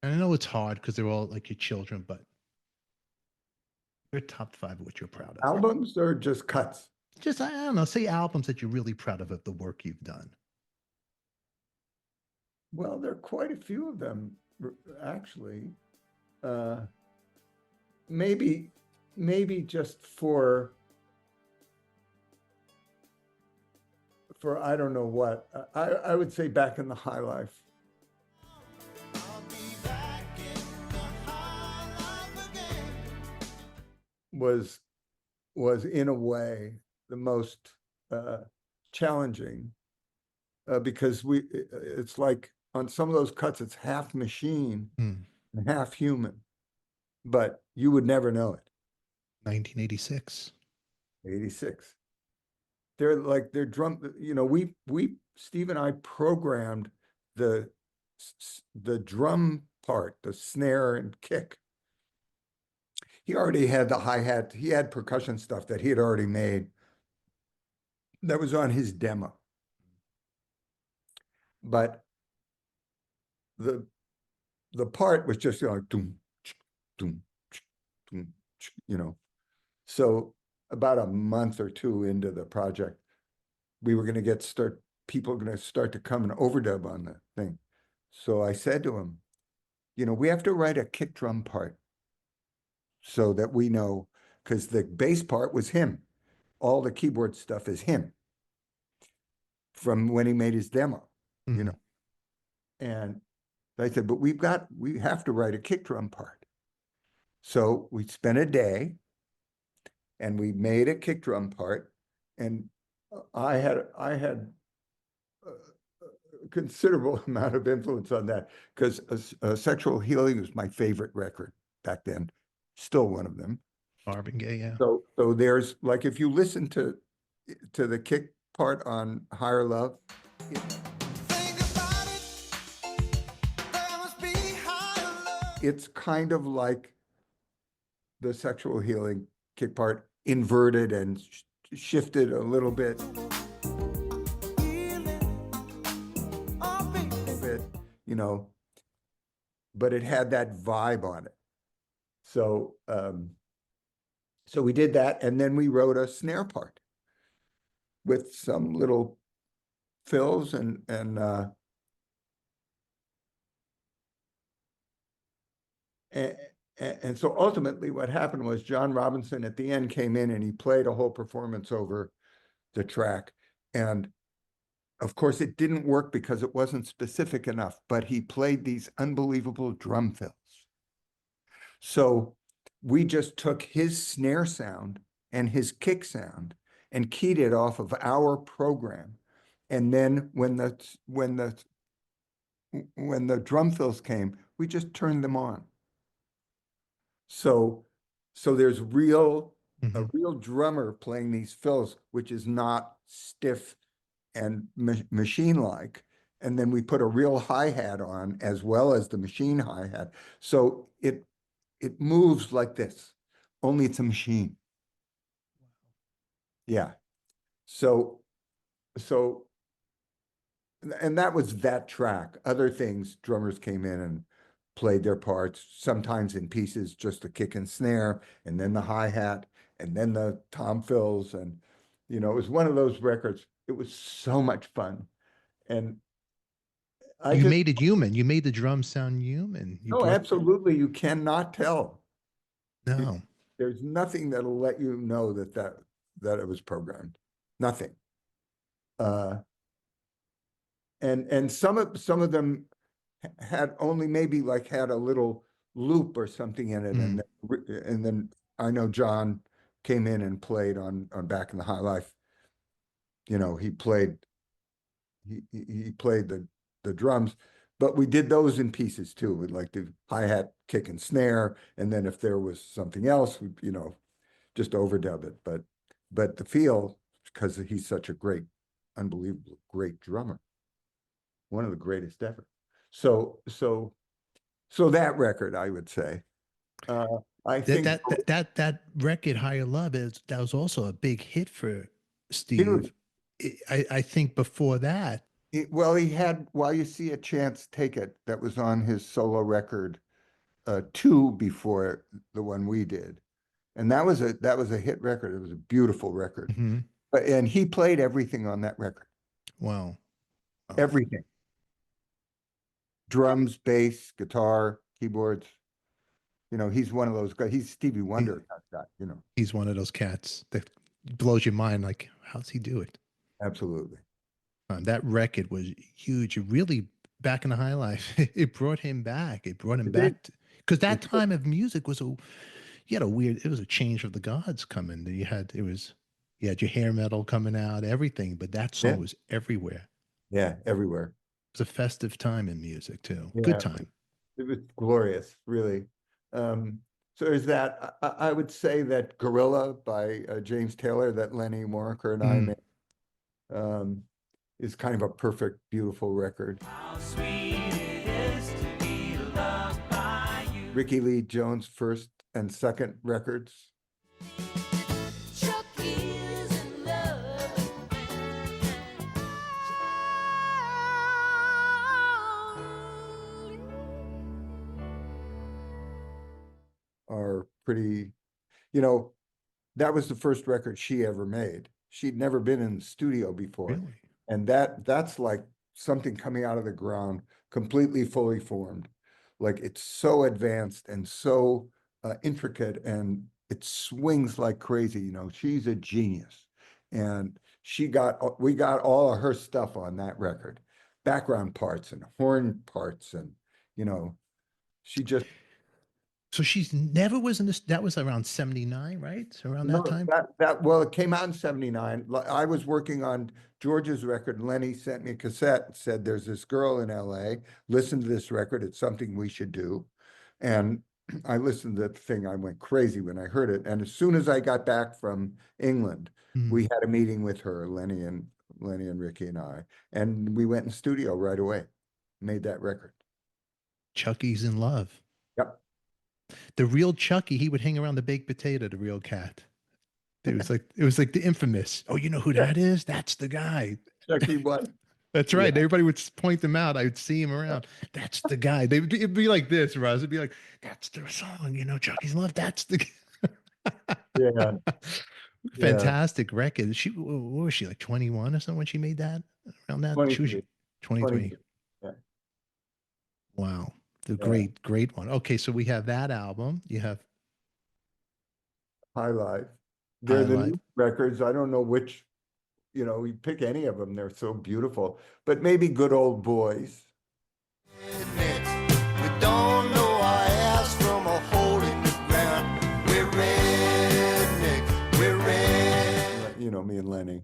And I know it's hard because they're all like your children, but your top 5 of what you're proud of. Albums or just cuts? Just, I don't know, say albums that you're really proud of the work you've done. Well, there are quite a few of them, actually. Maybe just for I don't know what. I would say Back in the High Life. Was in a way the most challenging because it's like on some of those cuts it's half machine and half human, but you would never know it. 1986. 86. They're drum, you know, Steve and I programmed the drum part, the snare and kick. He already had the hi-hat. He had percussion stuff that he had already made that was on his demo. But the part was just like doom, doom, doom, you know. So about a month or 2 into the project, we were going to people were going to start to come and overdub on the thing. So I said to him, you know, we have to write a kick drum part so that we know, because the bass part was him. All the keyboard stuff is him from when he made his demo, you know. And I said, but we have to write a kick drum part. So we spent a day and we made a kick drum part, and I had a considerable amount of influence on that because Sexual Healing was my favorite record back then, still one of them. Marvin Gaye, yeah. So there's like, if you listen to the kick part on Higher Love, it's kind of like the Sexual Healing kick part, inverted and shifted a little bit, you know, but it had that vibe on it. So so we did that, and then we wrote a snare part with some little fills and so ultimately what happened was John Robinson at the end came in and he played a whole performance over the track. And of course it didn't work because it wasn't specific enough, but he played these unbelievable drum fills. So we just took his snare sound and his kick sound and keyed it off of our program. And then when the drum fills came, we just turned them on. So there's a real drummer playing these fills, which is not stiff and machine-like. And then we put a real hi-hat on as well as the machine hi-hat. So it moves like this, only it's a machine. Yeah. So and that was that track. Other things, drummers came in and played their parts, sometimes in pieces, just the kick and snare, and then the hi-hat, and then the tom fills. And, you know, it was one of those records. It was so much fun. And you made it human. You made the drums sound human. No, absolutely. You cannot tell. No. There's nothing that'll let you know that it was programmed. Nothing. And some of them had only maybe like had a little loop or something in it. And then I know John came in and played on Back in the High Life. You know, he played he played the drums, but we did those in pieces too, with like the hi-hat, kick and snare, and then if there was something else, we, just overdub it. But the feel, because he's such a great, unbelievable, great drummer, one of the greatest ever. So that record, I would say. I think that record, Higher Love, that was also a big hit for Steve. Dude. I think before that, he had While You See a Chance, Take It, that was on his solo record, 2 before the one we did, and that was a hit record. It was a beautiful record. And he played everything on that record. Wow. Everything. Drums, bass, guitar, keyboards. He's one of those guys. He's Stevie Wonder guy, He's one of those cats that blows your mind. Like, how's he do it? Absolutely. That record was huge. It really, back in the high life, it brought him back. It brought him back because that time of music was it was a change of the gods coming. You had your hair metal coming out, everything, but that song was everywhere. Yeah, everywhere. It was a festive time in music too. Yeah, good time. It was glorious, really. So is that, I would say that Gorilla by James Taylor that Lenny Waronker and I made is kind of a perfect, beautiful record. How sweet it is to be loved by you. Rickie Lee Jones' first and second records. Are pretty, that was the first record she ever made. She'd never been in the studio before. Really? And that's like something coming out of the ground, completely fully formed. Like, it's so advanced and so intricate, and it swings like crazy. She's a genius. And we got all of her stuff on that record, background parts and horn parts. And, she just. So she's never was in this. That was around 79, right? So around that time. Well, it came out in 79. I was working on George's record. Lenny sent me a cassette and said, "There's this girl in LA. Listen to this record. It's something we should do." And I listened to the thing. I went crazy when I heard it. And as soon as I got back from England, we had a meeting with her, Lenny and Rickie and I, and we went in studio right away, made that record. Chucky's in love. Yep. The real Chucky, he would hang around the baked potato, the real cat. It was like the infamous. Oh, you know who that is? That's the guy. Chucky what? That's right. Everybody would point them out. I would see him around. That's the guy. It'd be like this, Russ. It'd be like, that's the song, Chucky's Love. That's the Yeah. Fantastic record. What was she, like 21 or something when she made that? Around that? 23. 23. Yeah. Wow. The great one. Okay, so we have that album. You have High Life. They're the new records. I don't know which, you pick any of them. They're so beautiful. But maybe Good Old Boys. We don't know our ass from a hole in the ground. We're redneck. We're red. Me and Lenny.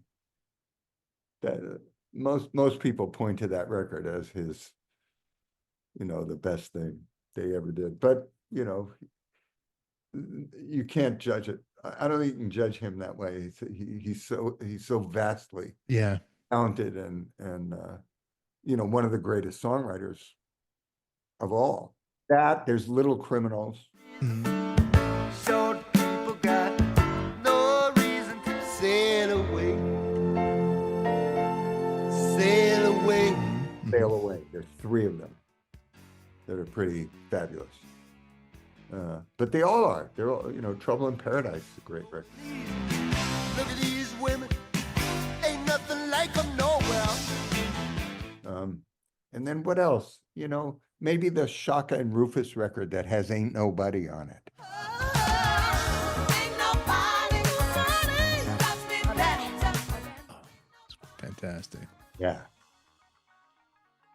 That most people point to that record as his, the best thing they ever did. But, you can't judge it. I don't think you can judge him that way. He's so vastly talented and one of the greatest songwriters of all. There's Little Criminals. Short people got no reason to sail away. Sail away. Sail Away. There's 3 of them that are pretty fabulous. But they all are. They're all, Trouble in Paradise is a great record. Look at these women. Ain't nothing like them nowhere. And then what else? Maybe the Shaka and Rufus record that has Ain't Nobody on it. fantastic. Yeah.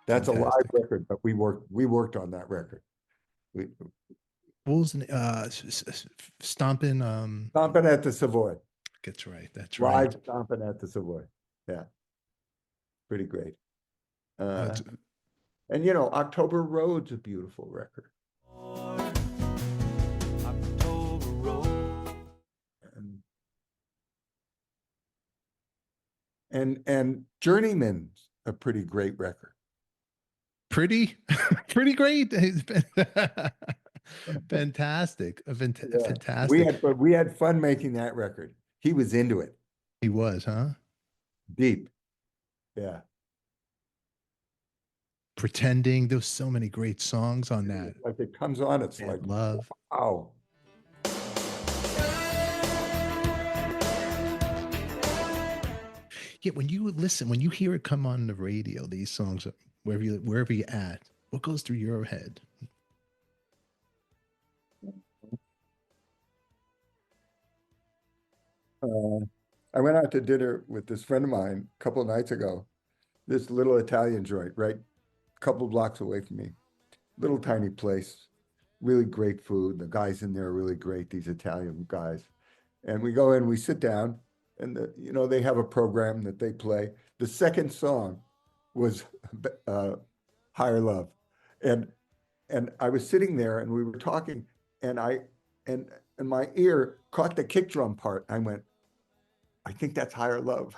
That's a live record, but we worked on that record. What was Stomping? Stomping at the Savoy. That's right. That's Live right. Stomping at the Savoy. Yeah. Pretty great. Uh, and you know, October Road's a beautiful record. October Road. And Journeyman's a pretty great record. Pretty great. Fantastic. Fantastic. We had fun making that record. He was into it. He was, huh? Deep. Yeah. Pretending. There's so many great songs on that. Like it comes on, it's like Love. wow. Yeah, when you listen, when you hear it come on the radio, these songs, wherever you're at, what goes through your head? I went out to dinner with this friend of mine a couple of nights ago. This little Italian joint, right? A couple blocks away from me. Little tiny place, really great food. The guys in there are really great, these Italian guys. And we go in, we sit down, and you know, they have a program that they play. The second song was Higher Love. And I was sitting there and we were talking, and and my ear caught the kick drum part. I went, I think that's Higher Love.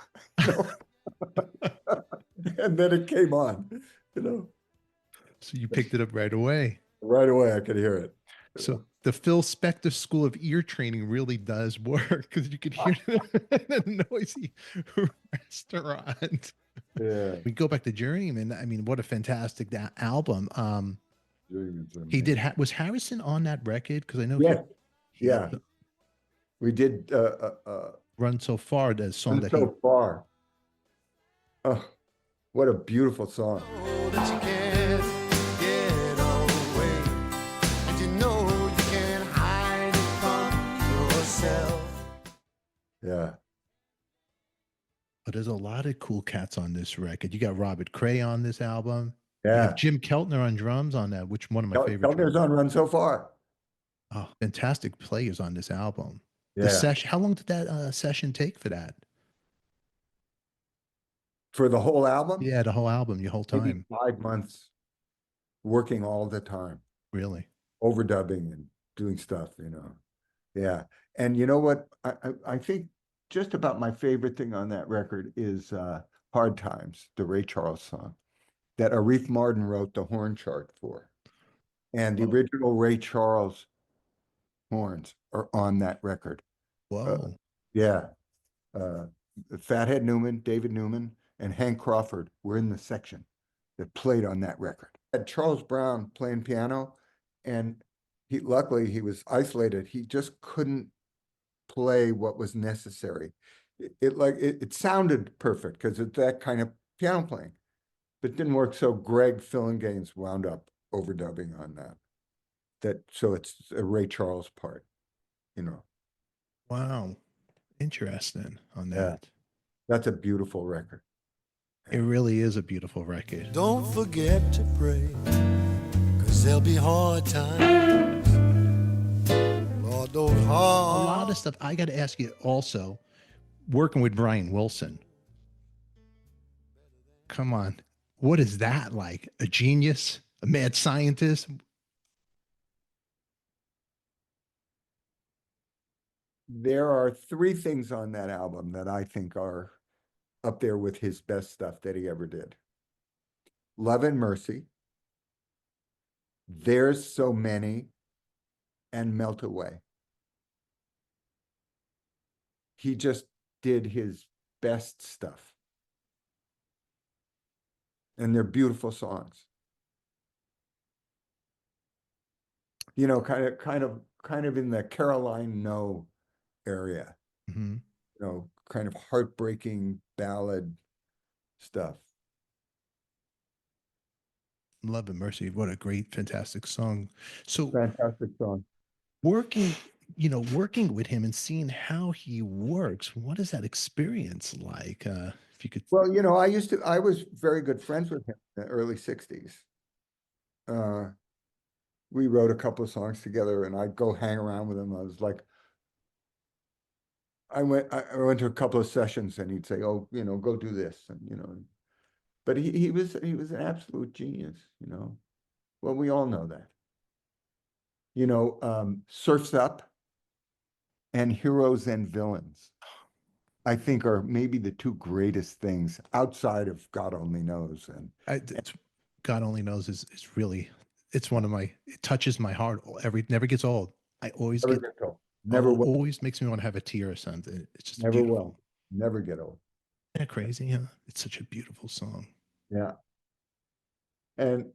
And then it came on, you know. So you picked it up right away. Right away, I could hear it. So the Phil Spector School of Ear Training really does work, because you could hear it in a noisy restaurant. Yeah. We go back to Journeyman. I mean, what a fantastic album. He did. Was Harrison on that record? Because I know. Yeah. We did Run So Far, the song that So Far. Oh, what a beautiful song. That you can't get away, and you know you can't hide it from yourself. Yeah. But there's a lot of cool cats on this record. You got Robert Cray on this album. You Yeah. have Jim Keltner on drums on that, which one of my favorite. Keltner's on Run So Far. Oh, fantastic players on this album. Yeah. The session. How long did that session take for that? For the whole album? Yeah, the whole album, your whole time. Maybe 5 months, working all the time. Really? Overdubbing and doing stuff, you know. Yeah. And you know what? I think just about my favorite thing on that record is Hard Times, the Ray Charles song that Aretha Martin wrote the horn chart for. And the original Ray Charles horns are on that record. Whoa. Yeah. Fathead Newman, David Newman, and Hank Crawford were in the section that played on that record. Had Charles Brown playing piano, and luckily he was isolated. He just couldn't play what was necessary. It sounded perfect because it's that kind of piano playing, but it didn't work. So Greg Fillinganes wound up overdubbing on that. So it's a Ray Charles part, you know. Wow. Interesting on that. Yeah. That's a beautiful record. It really is a beautiful record. Don't forget to pray, 'cause there'll be hard times. Lord, those A hard. lot of stuff. I got to ask you also, working with Brian Wilson. Come on. What is that like? A genius? A mad scientist? There are 3 things on that album that I think are up there with his best stuff that he ever did. Love and Mercy, There's So Many, and Melt Away. He just did his best stuff. And they're beautiful songs. You know, kind of in the Caroline No area. Mm-hmm. You know, kind of heartbreaking ballad stuff. Love and Mercy. What a great, fantastic song. So fantastic song. Working with him and seeing how he works, what is that experience like? If you could. Well, you know, I was very good friends with him in the early 60s. We wrote a couple of songs together and I'd go hang around with him. I was like, I went to a couple of sessions and he'd say, oh, you know, go do this. And, you know, But he was an absolute genius, you know. Well, we all know that. You know, Surf's Up and Heroes and Villains, I think, are maybe the two greatest things outside of God Only Knows. And God Only Knows is really, it's one of my, it touches my heart. Never gets old. I always never get, get old. Never will. always makes me want to have a tear or something. It's just Never beautiful. will. Never get old. Isn't that crazy? Huh? It's such a beautiful song. Yeah. And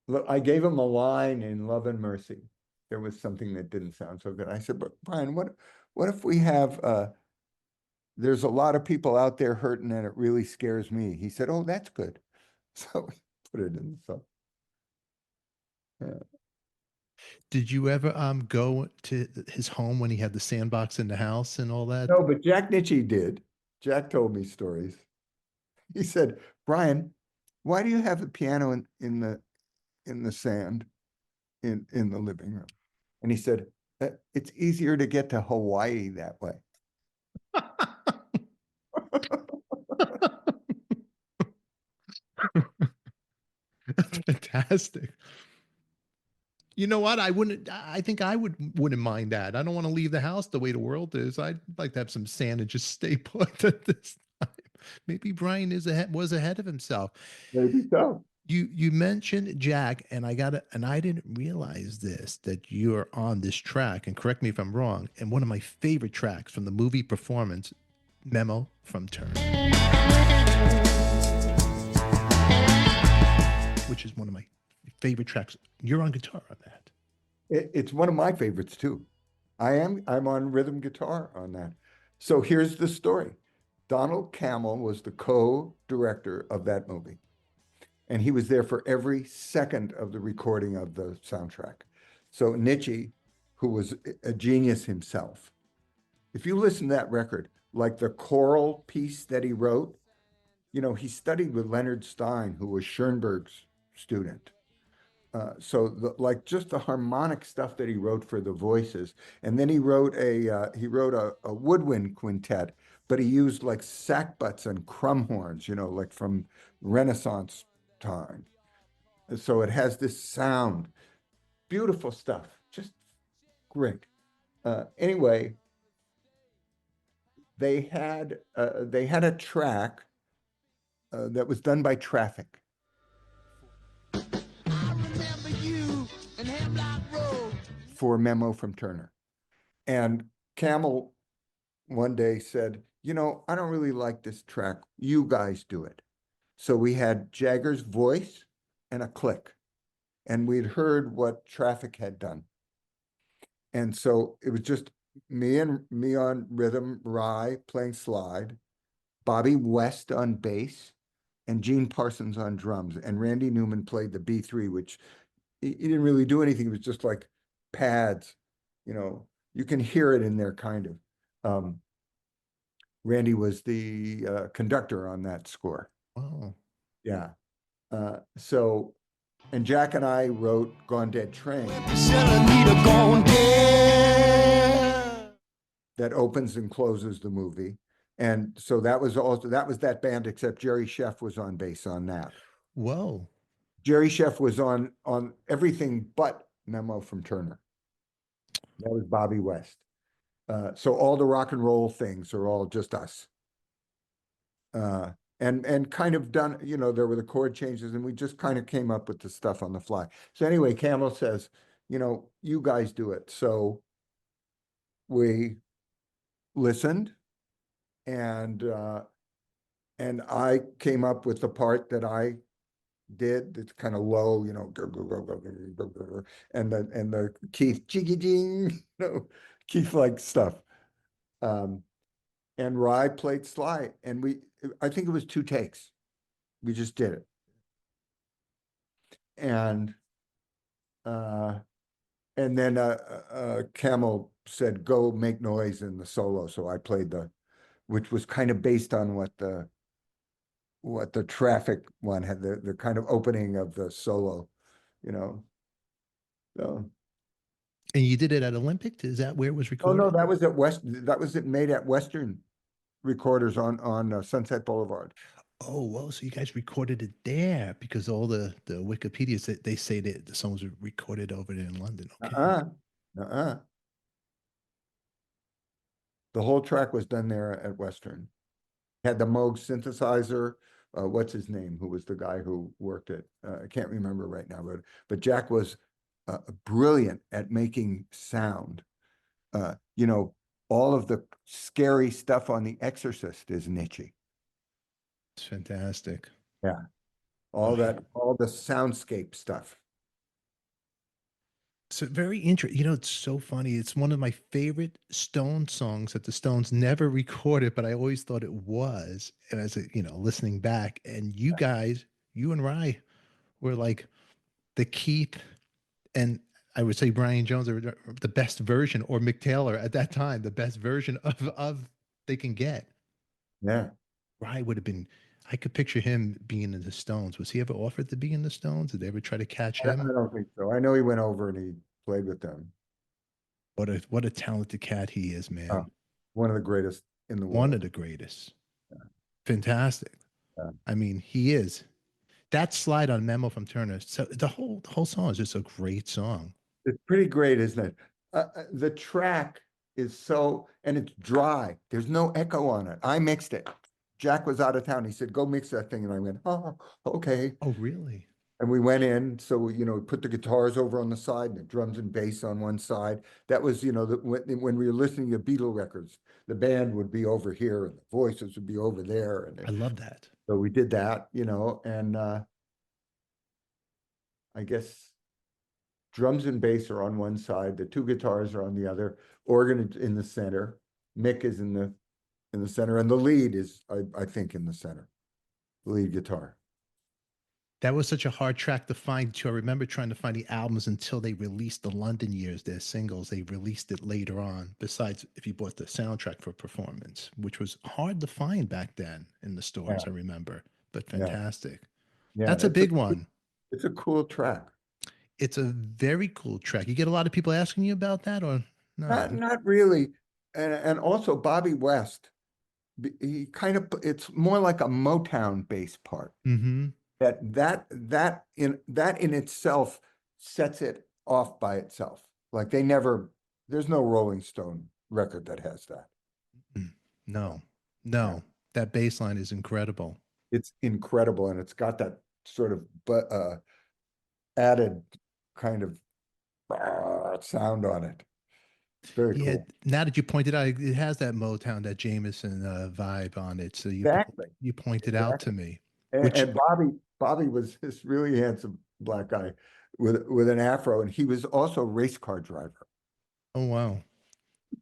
look, I gave him a line in Love and Mercy. There was something that didn't sound so good. I said, but Brian, what if we have there's a lot of people out there hurting and it really scares me. He said, oh, that's good. So we put it in the song. Yeah. Did you ever go to his home when he had the sandbox in the house and all that? No, but Jack Nitzsche did. Jack told me stories. He said, Brian, why do you have a piano in the sand in the living room? And he said, it's easier to get to Hawaii that way. That's fantastic. You know what? I think I wouldn't mind that. I don't want to leave the house the way the world is. I'd like to have some sand and just stay put at this time. Maybe Brian was ahead of himself. Maybe so. You mentioned Jack, and I didn't realize this, that you're on this track, and correct me if I'm wrong, and one of my favorite tracks from the movie performance, Memo from Turner, which is one of my favorite tracks. You're on guitar on that. It's one of my favorites too. I'm on rhythm guitar on that. So here's the story. Donald Cammell was the co-director of that movie. And he was there for every second of the recording of the soundtrack. So Nitzsche, who was a genius himself, if you listen to that record, like the choral piece that he wrote, you know, he studied with Leonard Stein, who was Schoenberg's student. Like just the harmonic stuff that he wrote for the voices, and then he wrote a woodwind quintet, but he used like sackbuts and crumhorns, you know, like from Renaissance time. So it has this sound, beautiful stuff, just great. Anyway, they had a track that was done by Traffic. For Memo from Turner. And Cammell one day said, you know, I don't really like this track. You guys do it. So we had Jagger's voice and a click. And we'd heard what Traffic had done. And so it was just me on rhythm, Rye playing slide, Bobby West on bass, and Gene Parsons on drums. And Randy Newman played the B3, which he didn't really do anything. It was just like pads, you know, you can hear it in there kind of. Randy was the conductor on that score. Oh. Yeah. And Jack and I wrote Gone Dead Train. That opens and closes the movie. And so that was that band, except Jerry Sheff was on bass on that. Whoa. Jerry Sheff was on everything but Memo from Turner. That was Bobby West. So all the rock and roll things are all just us. And kind of done, you know, there were the chord changes and we just kind of came up with the stuff on the fly. So anyway, Cammell says, you know, you guys do it. So we listened and I came up with the part that I did. It's kind of low, you know, and the Keith jiggy ding, you know, Keith like stuff. And Rye played slide, and I think it was 2 takes. We just did it. And then Cammell said, go make noise in the solo. So I played which was kind of based on what the Traffic one had, the kind of opening of the solo, you know. So. And you did it at Olympic? Is that where it was recorded? Oh no, that was made at Western Recorders on Sunset Boulevard. Oh, well, so you guys recorded it there because all the Wikipedias, they say that the songs were recorded over there in London. Okay. The whole track was done there at Western. Had the Moog synthesizer. What's his name? Who was the guy who worked it? I can't remember right now, but Jack was brilliant at making sound. You know, all of the scary stuff on The Exorcist is niche. It's fantastic. Yeah. All the soundscape stuff. So very interesting. You know, it's so funny. It's one of my favorite Stone songs that the Stones never recorded, but I always thought it was. And as you know, listening back, and you guys, you and Rye, were like the Keith and I would say Brian Jones are the best version, or Mick Taylor at that time, the best version of they can get. Yeah. Rye would have been. I could picture him being in the Stones. Was he ever offered to be in the Stones? Did they ever try to catch him? I don't think so. I know he went over and he played with them. What a talented cat he is, man. One of the greatest in the world. One of the greatest. Yeah. Fantastic. Yeah. I mean, he is. That slide on Memo from Turner. So the whole song is just a great song. It's pretty great, isn't it? The track is so, and it's dry. There's no echo on it. I mixed it. Jack was out of town. He said, go mix that thing. And I went, oh, okay. Oh, really? And we went in. So, you know, we put the guitars over on the side and the drums and bass on one side. That was, you know, when we were listening to Beatle records, the band would be over here and the voices would be over there. And I love that. So we did that, you know, and I guess drums and bass are on one side. The two guitars are on the other. Organ in the center. Mick is in the center, and the lead is, I think, in the center. The lead guitar. That was such a hard track to find too. I remember trying to find the albums until they released the London years, their singles. They released it later on, besides if you bought the soundtrack for Performance, which was hard to find back then in the stores, I remember. But fantastic. Yeah, that's a big one. It's a cool track. It's a very cool track. You get a lot of people asking you about that, or no? Not really. And also Bobby West, he kind of, it's more like a Motown bass part. Mm-hmm. That in itself sets it off by itself. Like there's no Rolling Stone record that has that. No, that bass line is incredible. It's incredible, and it's got that sort of added kind of sound on it. It's very cool. Now that you pointed out, it has that Motown, that Jameson vibe on it. So you pointed out to me. And Bobby was this really handsome black guy with an afro, and he was also a race car driver. Oh, wow.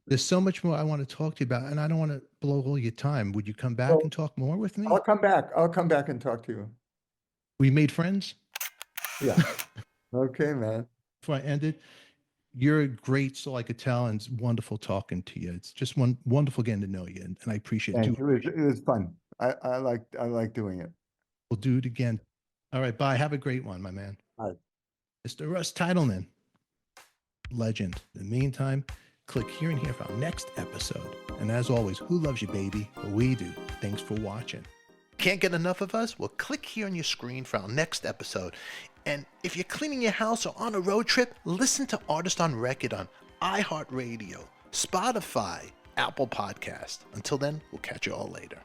There's so much more I want to talk to you about, and I don't want to blow all your time. Would you come back and talk more with me? I'll come back and talk to you. We made friends? Yeah. Okay, man. Before I ended, you're a great soul, I could tell, and it's wonderful talking to you. It's just wonderful getting to know you, and I appreciate it. It was fun. I like doing it. We'll do it again. All right, bye. Have a great one, my man. All right. Mr. Russ Titelman, legend. In the meantime, click here and here for our next episode. And as always, who loves you, baby? Well, we do. Thanks for watching. Can't get enough of us? Well, click here on your screen for our next episode. And if you're cleaning your house or on a road trip, listen to Artist on Record on iHeartRadio, Spotify, Apple Podcast. Until then, we'll catch you all later.